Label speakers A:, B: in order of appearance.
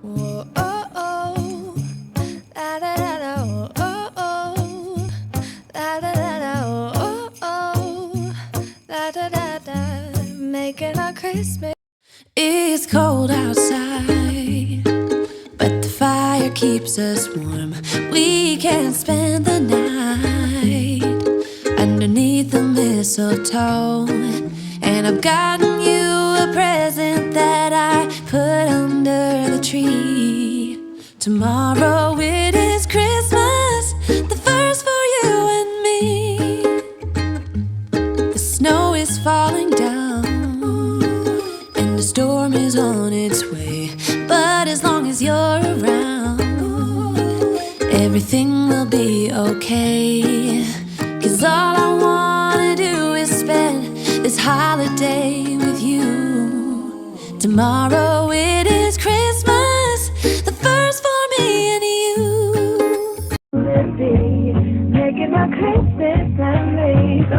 A: Whoa, oh, oh. La, da, da, da, oh, oh, oh. La, da, da, da, oh, oh, oh. La, da, da, da. Making our Christmas. It's cold outside, but the fire keeps us warm. We can spend the night underneath the mistletoe. And I've gotten you a present that I put under the tree. Tomorrow it is Christmas, the first for you and me. The snow is falling down and the storm is on its way. But as long as you're around, everything will be okay. 'Cause all I wanna do is spend this holiday with you. Tomorrow it is Christmas, the first for me and you. Making our Christmas memories.